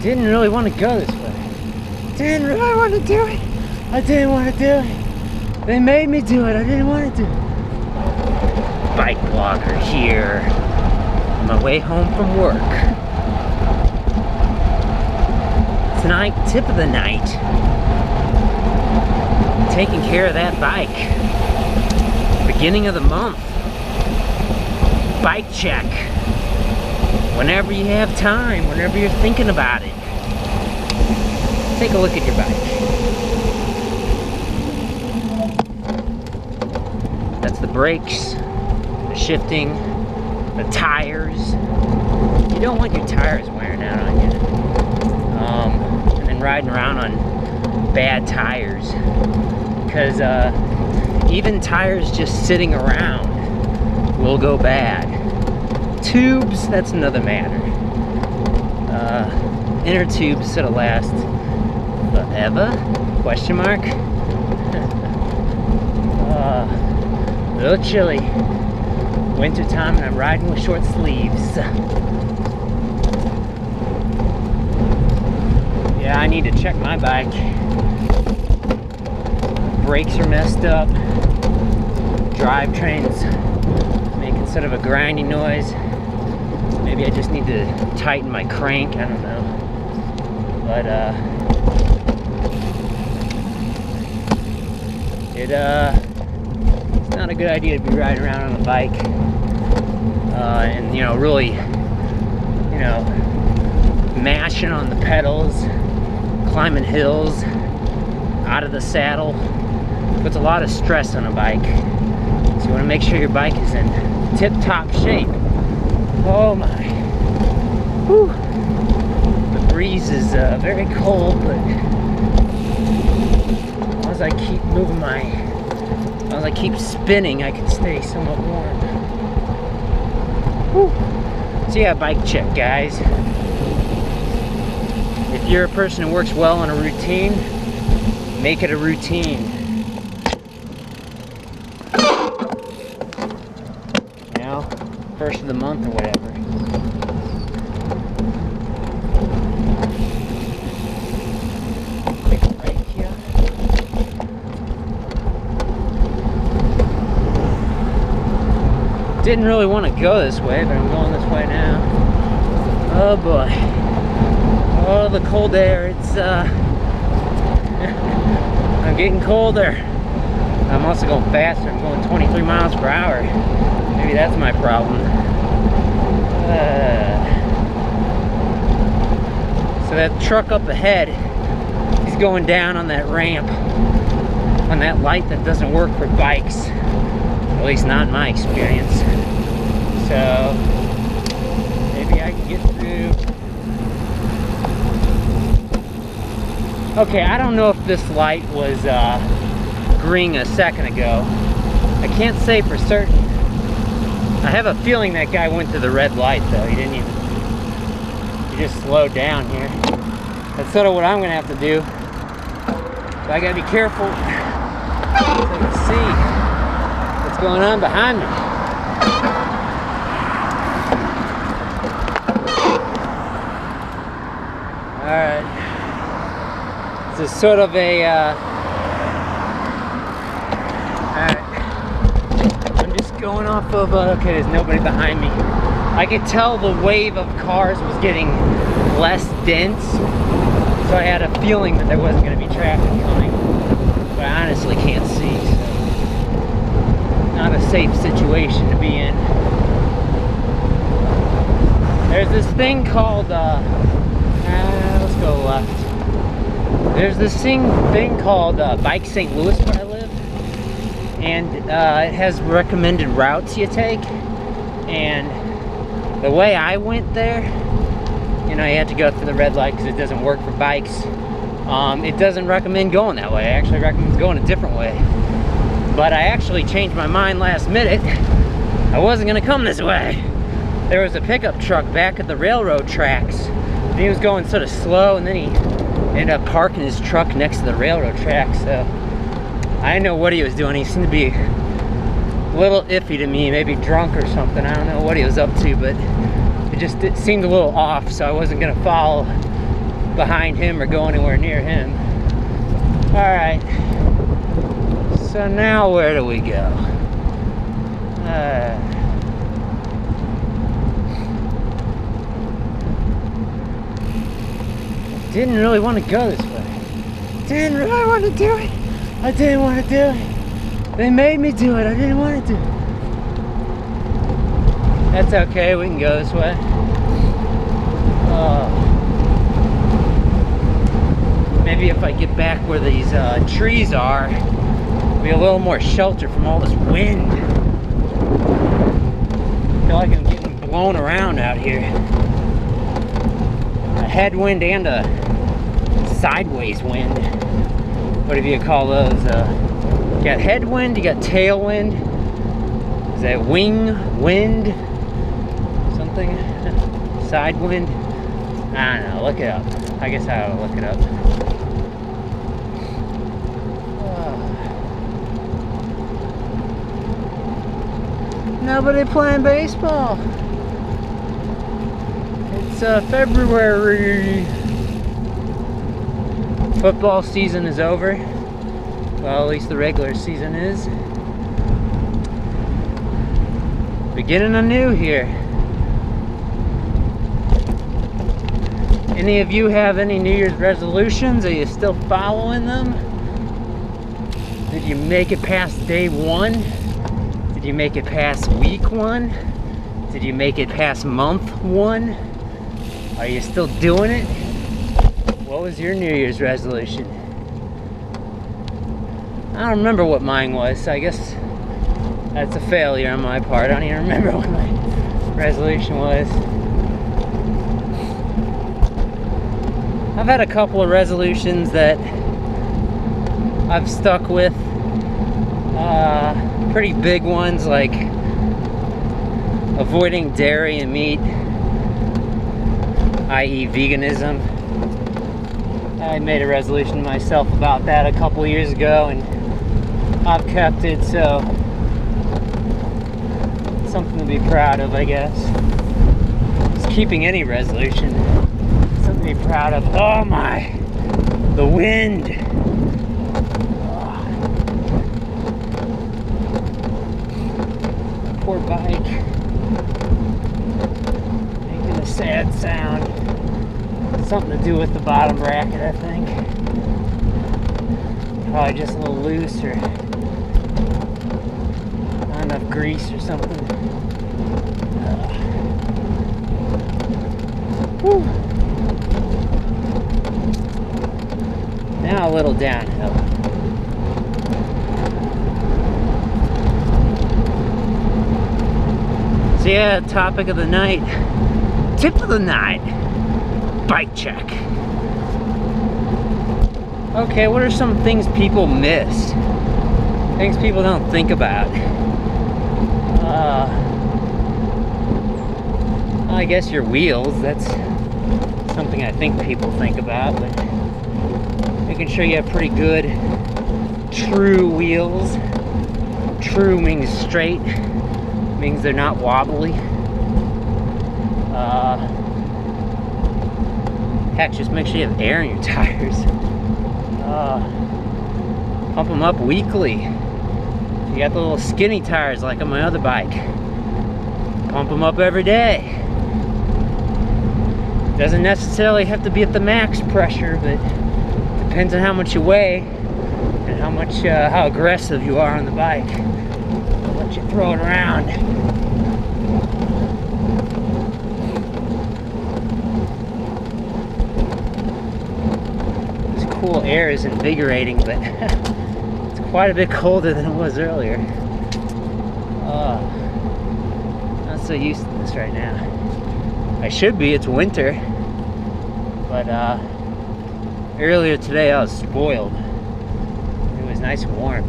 Didn't really want to go this way. Didn't really want to do it. I didn't want to do it. They made me do it. I didn't want to do it. Bike blogger here on my way home from work. Tonight, tip of the night. Taking care of that bike. Beginning of the month. Bike check. Whenever you have time, whenever you're thinking about it, take a look at your bike. That's the brakes, the shifting, the tires. You don't want your tires wearing out on you. And then riding around on bad tires. Because even tires just sitting around will go bad. Tubes, that's another matter. Inner tubes should last forever? Question mark? A little chilly. Winter time and I'm riding with short sleeves. Yeah, I need to check my bike. Brakes are messed up. Drivetrain's making sort of a grinding noise. Maybe I just need to tighten my crank, I don't know. But it's not a good idea to be riding around on a bike and really mashing on the pedals, climbing hills, out of the saddle. Puts a lot of stress on a bike. So you want to make sure your bike is in tip-top shape. Oh my. Whew. The breeze is very cold, but as I keep moving as I keep spinning, I can stay somewhat warm. Whew. So yeah, bike check, guys. If you're a person who works well on a routine, make it a routine. First of the month or whatever. Quick break here. Didn't really want to go this way, but I'm going this way now. Oh boy. Oh, the cold air. It's I'm getting colder. I'm also going faster. I'm going 23 miles per hour. Maybe that's my problem. So that truck up ahead, he's going down on that ramp, on that light that doesn't work for bikes. At least not in my experience. So maybe I can get through. Okay, I don't know if this light was green a second ago. I can't say for certain. I have a feeling that guy went to the red light though. He didn't even, he just slowed down here. That's sort of what I'm gonna have to do. So I gotta be careful so I can see what's going on behind me. Alright. This is sort of a going off of, okay, there's nobody behind me. I could tell the wave of cars was getting less dense, so I had a feeling that there wasn't going to be traffic coming, but I honestly can't see, so not a safe situation to be in. There's this thing called, let's go left. There's this thing called Bike St. Louis where I live. And it has recommended routes you take, and the way I went there, you had to go through the red light because it doesn't work for bikes. It doesn't recommend going that way. It actually recommends going a different way. But I actually changed my mind last minute. I wasn't gonna come this way. There was a pickup truck back at the railroad tracks, and he was going sort of slow, and then he ended up parking his truck next to the railroad tracks. So I didn't know what he was doing. He seemed to be a little iffy to me, maybe drunk or something. I don't know what he was up to, but it seemed a little off, so I wasn't gonna follow behind him or go anywhere near him. Alright. So now where do we go? Didn't really want to go this way. Didn't really want to do it. I didn't want to do it. They made me do it. I didn't want to do it. That's okay. We can go this way. Maybe if I get back where these trees are, there'll be a little more shelter from all this wind. I feel like I'm getting blown around out here. A headwind and a sideways wind. Whatever you call those. You got headwind, you got tailwind. Is that wing wind? Something? Side wind? I don't know, look it up. I guess I ought to look it up. Nobody playing baseball. It's February. Football season is over. Well, at least the regular season is. Beginning anew here. Any of you have any New Year's resolutions? Are you still following them? Did you make it past day one? Did you make it past week one? Did you make it past month one? Are you still doing it? What was your New Year's resolution? I don't remember what mine was, so I guess that's a failure on my part. I don't even remember what my resolution was. I've had a couple of resolutions that I've stuck with. Pretty big ones like avoiding dairy and meat, i.e. veganism. I made a resolution to myself about that a couple years ago and I've kept it, so something to be proud of, I guess. Just keeping any resolution, something to be proud of. Oh my, the wind. Poor bike, making a sad sound. Something to do with the bottom bracket, I think. Probably just a little loose or not enough grease or something. Whew. Now a little downhill. So yeah, topic of the night, tip of the night, bike check. Okay, what are some things people miss? Things people don't think about? I guess your wheels, that's something I think people think about, but making sure you have pretty good, true wheels. True means straight. Means they're not wobbly. Heck, just make sure you have air in your tires. Pump them up weekly. If you got the little skinny tires like on my other bike, pump them up every day. Doesn't necessarily have to be at the max pressure, but depends on how much you weigh and how aggressive you are on the bike. I'll let you throw it around. This cool air is invigorating, but it's quite a bit colder than it was earlier. Not so used to this right now. I should be, it's winter. But earlier today I was spoiled. It was nice and warm.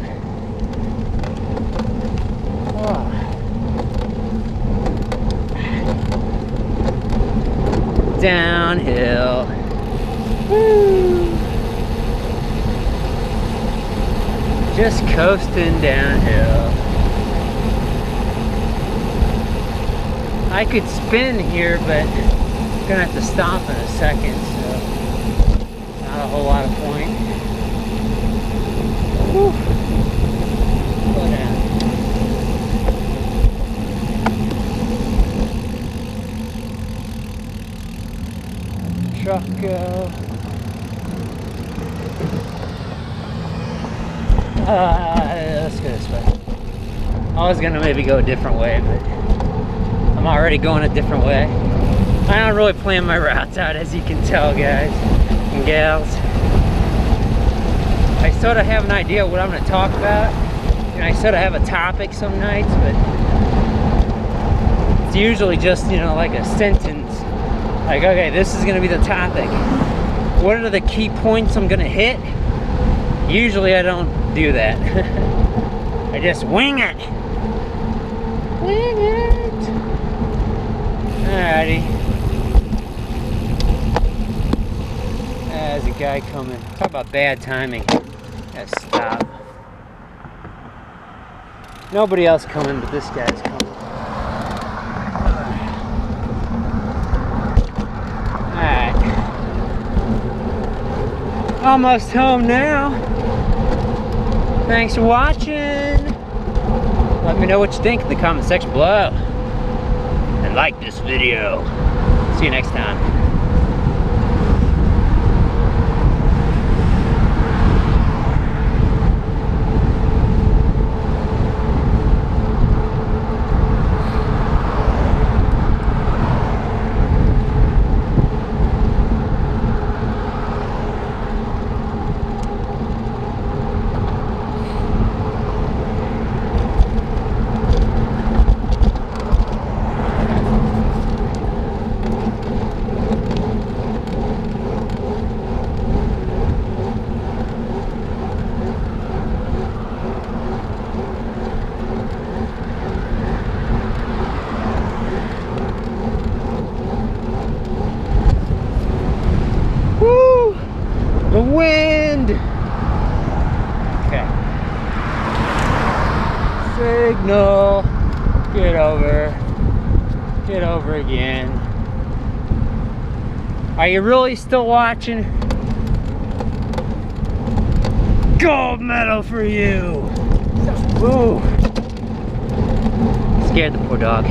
Downhill. Woo. Just coasting downhill. I could spin here, but I'm gonna have to stop in a second, so truck go? Let's go this way. I was gonna maybe go a different way, but I'm already going a different way. I don't really plan my routes out, as you can tell, guys and gals. I sort of have an idea what I'm gonna talk about, and I sort of have a topic some nights, but it's usually just, you know, like a sentence. Like, okay, this is gonna be the topic. What are the key points I'm gonna hit? Usually I don't do that. I just wing it. Wing it. Alrighty. There's a guy coming. Talk about bad timing. Gotta stop. Nobody else coming, but this guy's coming. Alright. Almost home now. Thanks for watching. Let me know what you think in the comment section below. And like this video. See you next time. The wind! Okay. Signal. Get over. Get over again. Are you really still watching? Gold medal for you! Ooh. Scared the poor dog.